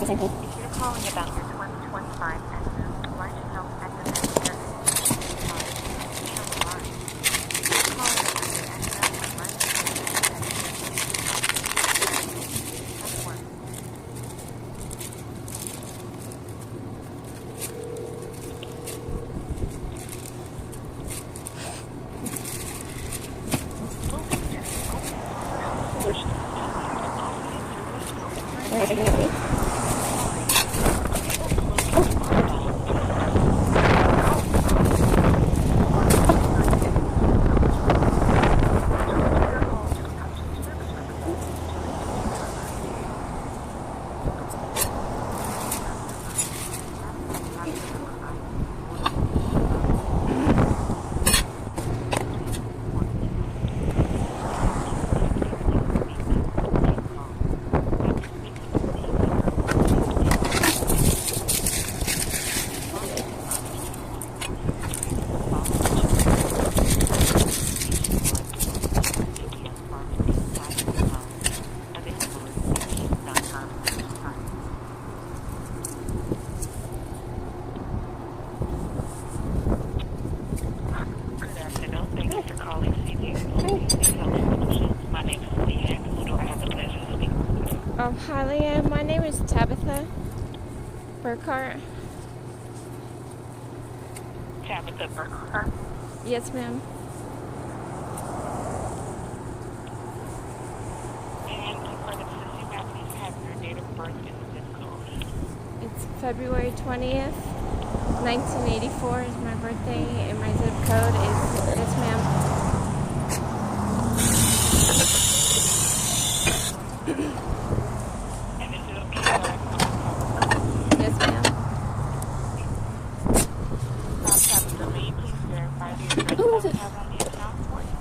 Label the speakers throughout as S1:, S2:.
S1: If you're calling about your 2025 Xena, light health at the Medicare stay on the line. If you're calling about your Xena or light press 1.
S2: Hi, Leanne. My name is Tabitha Burkhart.
S1: Tabitha Burkhart?
S2: Yes, ma'am.
S1: And for the system, please have your date of birth and zip code.
S2: It's February 20th, 1984 is my birthday, and my zip code is, yes, ma'am. Yes, ma'am.
S1: Tabitha, may you please verify the address that we have on the account for you?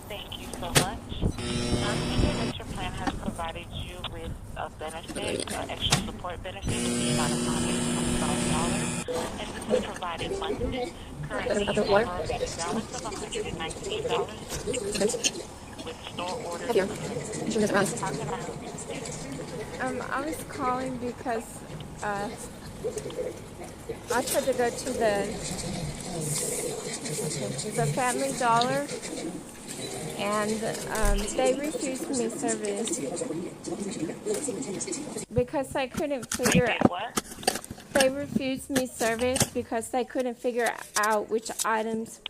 S1: Thank you so much. We know that your plan has provided you with a benefit, an extra support benefit in the amount of $125, and this is provided monthly. Currently, you have a balance of $119 with store orders. How can I help you today?
S2: I was calling because I tried to go to the Family Dollar, and they refused me service because I couldn't figure out.
S1: What?
S2: They refused me service because they couldn't figure out which items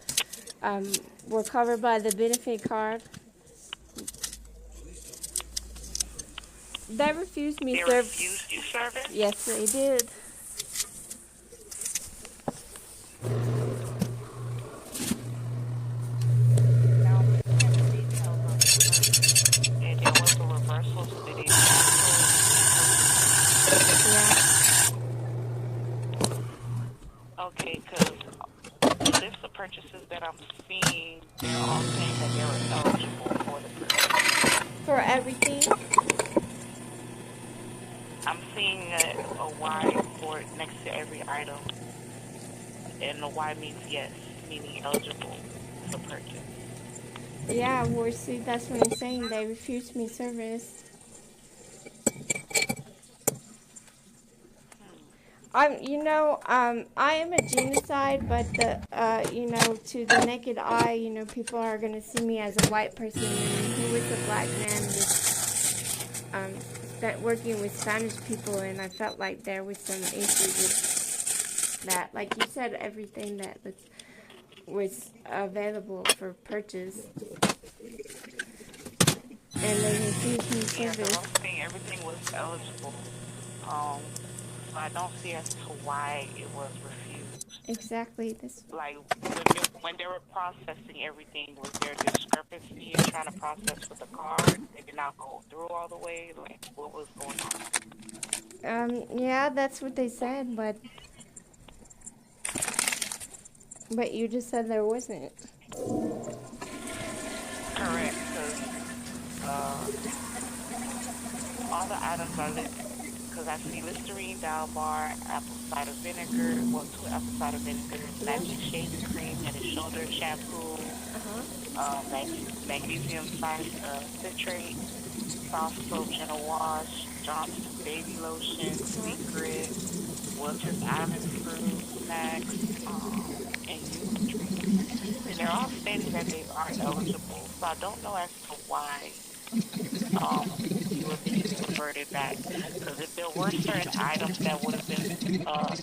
S2: were covered by the benefit card. They refused me service.
S1: They refused you service?
S2: Yes, they did.
S1: Now, looking at the details of the service, and there was a reversal, so they didn't Okay, because the list of purchases that I'm seeing, they're all saying that they were eligible for the purchase.
S2: For everything?
S1: I'm seeing a Y for next to every item, and the Y means yes, meaning eligible for purchase.
S2: Yeah, well, see, that's what I'm saying. They refused me service. I am a genocide, but to the naked eye, people are gonna see me as a white person. And he was a black man working with Spanish people, and I felt like there was some issue with that. Like you said, everything that was available for purchase, and they refused me service.
S1: I'm saying everything was eligible. So I don't see as to why it was refused.
S2: Exactly.
S1: Like, when they were processing everything, was there a discrepancy in trying to process with the card? They did not go through all the way? Like, what was going on?
S2: Yeah, that's what they said, but you just said there wasn't.
S1: Correct, because all the items are listed. Because I see Listerine, Dial Bar, apple cider vinegar, 2 apple cider vinegar, magic shaving cream, head and shoulder shampoo, Magnesium citrate, soft soap, gentle wash, Johnson baby lotion, secret, Welch's almond fruit snacks, and youth drinks. And they're all stating that they are eligible. So I don't know as to why you were being reverted back. Because if there were certain items that would have been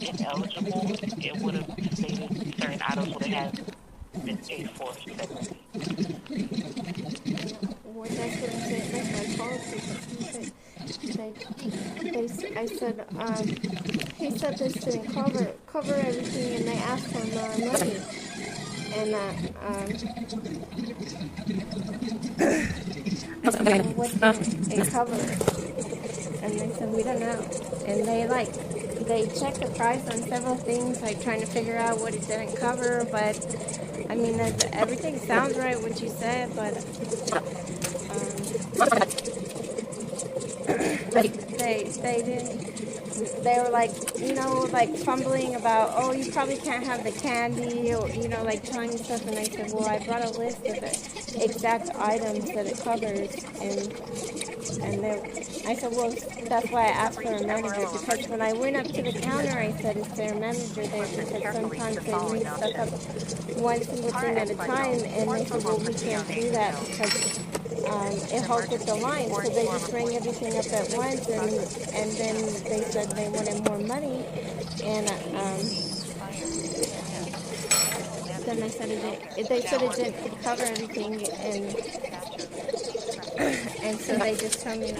S1: ineligible, it would have stated certain items would have been paid for separately.
S2: Well, that's what I said. That's my policy. I said, he said this didn't cover everything, and they asked for more money. And what did it cover? And they said, we don't know. And they checked the price on several things, like trying to figure out what it didn't cover. But I mean, everything sounds right what you said, but they didn't. They were like, like fumbling about, oh, you probably can't have the candy, or like trying stuff. And I said, well, I brought a list of the exact items that it covers, and I said, well, that's why I asked for a manager, because when I went up to the counter, I said, is there a manager there? Because sometimes they leave stuff up one single thing at a time, and they said, well, we can't do that because it helps with the line, so they just bring everything up at once, and then they said they wanted more money, and then I said they said it didn't cover everything, and so they just told me.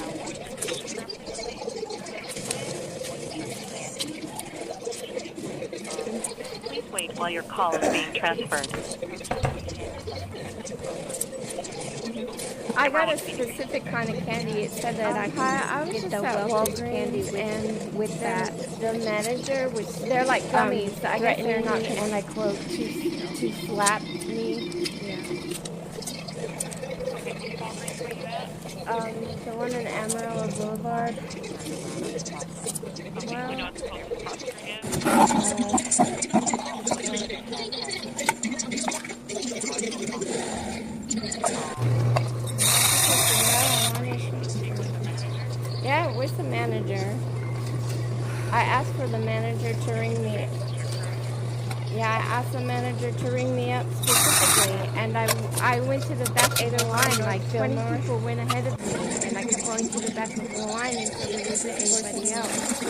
S1: Please wait while your call is being transferred.
S2: I got a specific kind of candy. It said that I could get the Welch's candy, and with that, the manager was, they're like gummies. I guess they're not, and I quote, to slap me. Yeah. The one in Amarillo Boulevard. Well, yeah, where's the manager? I asked for the manager to ring me. Yeah, I asked the manager to ring me up specifically, and I went to the back of the line, like 20 people went ahead of me, and I kept going to the back of the line until there wasn't anybody else.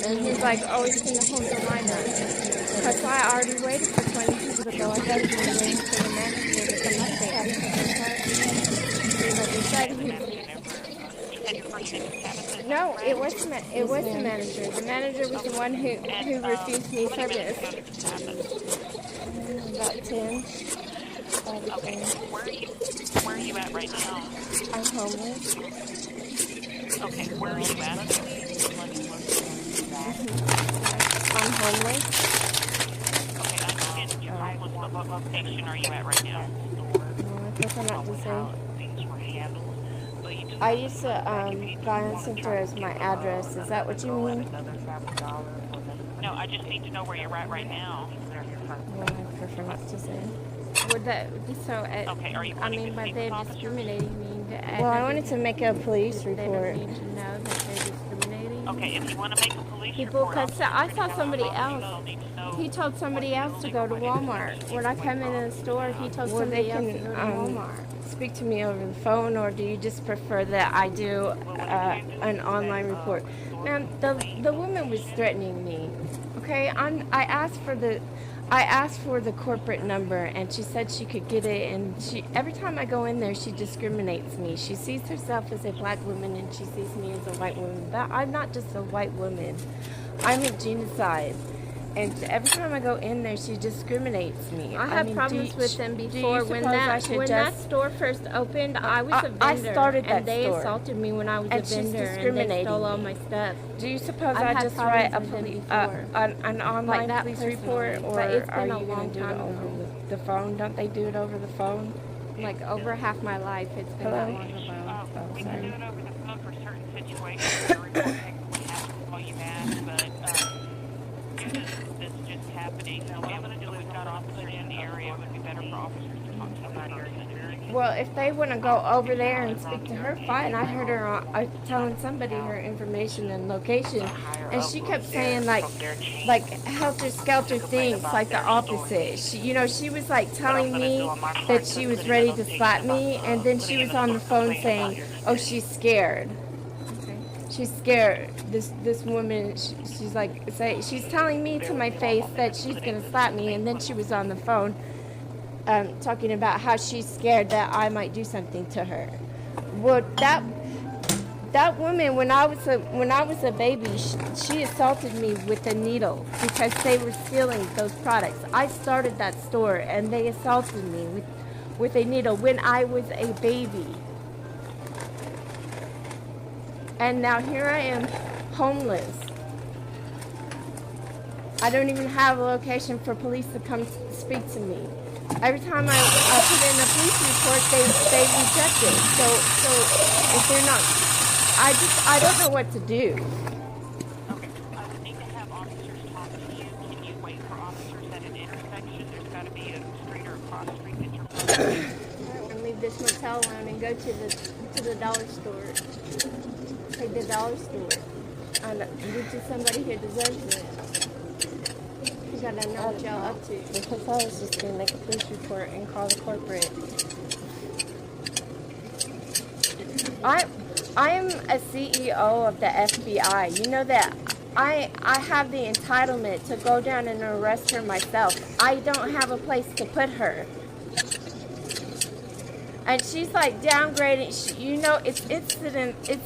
S2: And he's like, oh, he's going to hold the line up. That's why I already waited for 20 people to go ahead of me, waiting for the manager to come up there. Like he said, no, it was the manager. The manager was the one who refused me service. About 10.
S1: Okay, where are you at right now?
S2: I'm homeless.
S1: Okay, where are you at?
S2: I'm homeless.
S1: Okay, I'm getting your homeless. What location are you at right now?
S2: I prefer not to say. I used to Guidance Center as my address. Is that what you mean?
S1: No, I just need to know where you're at right now.
S2: Well, I prefer not to say. Would that so?
S1: Okay, are you?
S2: I mean, by they're discriminating me.
S3: Well, I wanted to make a police report.
S2: They don't need to know that they're discriminating.
S1: Okay, if you want to make a police
S2: People,
S1: report,
S2: because I saw somebody else. He told somebody else to go to Walmart. When I come in the store, he told somebody else to go to Walmart.
S3: Speak to me over the phone, or do you just prefer that I do an online report?
S2: Ma'am, the woman was threatening me. Okay, I asked for the corporate number, and she said she could get it. And every time I go in there, she discriminates me. She sees herself as a black woman, and she sees me as a white woman. But I'm not just a white woman. I'm a genocide. And every time I go in there, she discriminates me. I had problems with them before. When that store first opened, I was a vendor. I started that and they store. Assaulted me when I was a vendor, and they stole all my stuff.
S3: Do you suppose I just write an online like police report, or are you going to do it over the phone? Don't they do it over the phone?
S2: Like over half my life, it's been that long ago.
S1: We can do it over the phone for certain situations. The report actually has to call you back, but this just happening. So what I'm going to do is got officers in the area. It would be better for officers to talk to somebody or
S3: Well, if they want to go over there and speak to her, fine. I heard her telling somebody her information and location, and she kept saying like helter skelter things, like the opposite. She was like telling me that she was ready to slap me, and then she was on the phone saying, "Oh, she's scared. She's scared." This woman, she's like she's telling me to my face that she's gonna slap me, and then she was on the phone. Talking about how she's scared that I might do something to her. Well, that woman, when I was a baby, she assaulted me with a needle because they were stealing those products. I started that store, and they assaulted me with a needle when I was a baby. And now here I am, homeless. I don't even have a location for police to come speak to me. Every time I put in a police report, they reject it. So if they're not, I don't know what to do.
S1: Okay, I would need to have officers talk to you. Can you wait for officers at an intersection? There's got to be a street or a cross street that you're
S2: I'm gonna leave this motel lounge and go to the dollar store. Take the dollar store. And give it to somebody who deserves it. You gotta know what y'all up to.
S3: Because I was just gonna make a police report and call the corporate. I am a CEO of the FBI. You know that I have the entitlement to go down and arrest her myself. I don't have a place to put her. And she's like downgrading. It's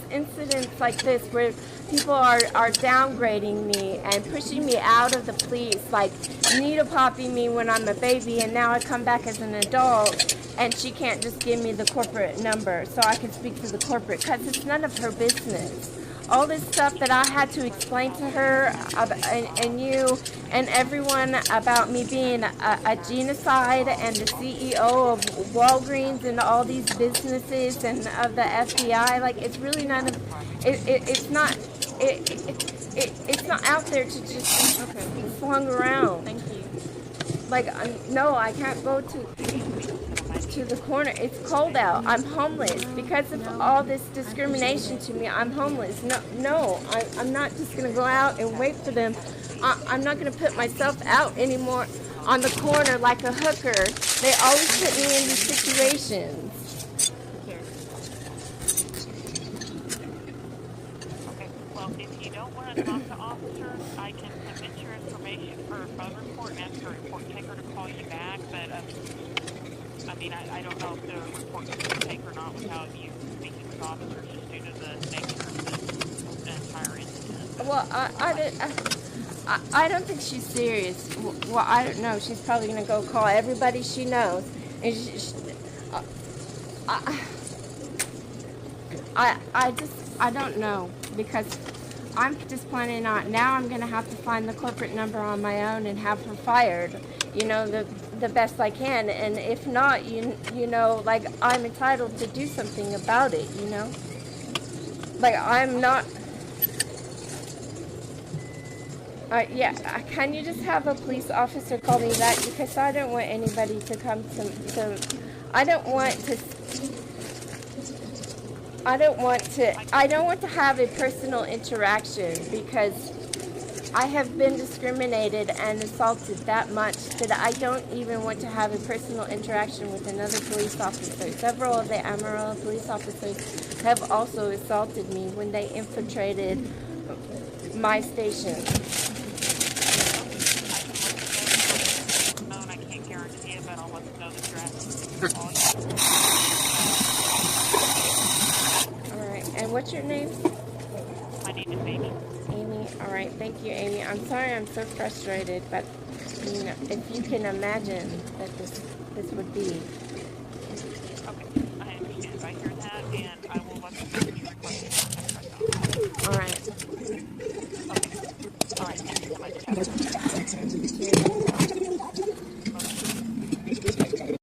S3: incidents like this where people are downgrading me and pushing me out of the police, like needle popping me when I'm a baby, and now I come back as an adult, and she can't just give me the corporate number so I can speak to the corporate, because it's none of her business. All this stuff that I had to explain to her and you and everyone about me being a genocide and the CEO of Walgreens and all these businesses and of the FBI, like it's really none of it's not out there to just be slung around.
S2: Thank you.
S3: Like no, I can't go to the corner. It's cold out. I'm homeless because of all this discrimination to me. I'm homeless. No, I'm not just gonna go out and wait for them. I'm not gonna put myself out anymore on the corner like a hooker. They always put me in these situations.
S1: Okay, well, if you don't want to talk to officers, I can submit your information for a phone report and ask the report taker to call you back, but I mean, I don't know if the report is going to take or not without you speaking with officers just due to the nature of the entire incident.
S3: Well, I don't think she's serious. Well, I don't know. She's probably going to go call everybody she knows. And I don't know, because I'm just planning on, now I'm going to have to find the corporate number on my own and have her fired, the best I can. And if not, like I'm entitled to do something about it, Like I'm not... can you just have a police officer call me back, because I don't want anybody to come to I don't want to have a personal interaction, because I have been discriminated and assaulted that much that I don't even want to have a personal interaction with another police officer. Several of the Amarillo police officers have also assaulted me when they infiltrated my station.
S1: I can't guarantee it, but I'll let them know that you're asking.
S3: All right, and what's your name?
S1: My name is Amy.
S3: Amy, all right, thank you, Amy. I'm sorry I'm so frustrated, but if you can imagine that this would be.
S1: Okay, I understand. I hear that, and I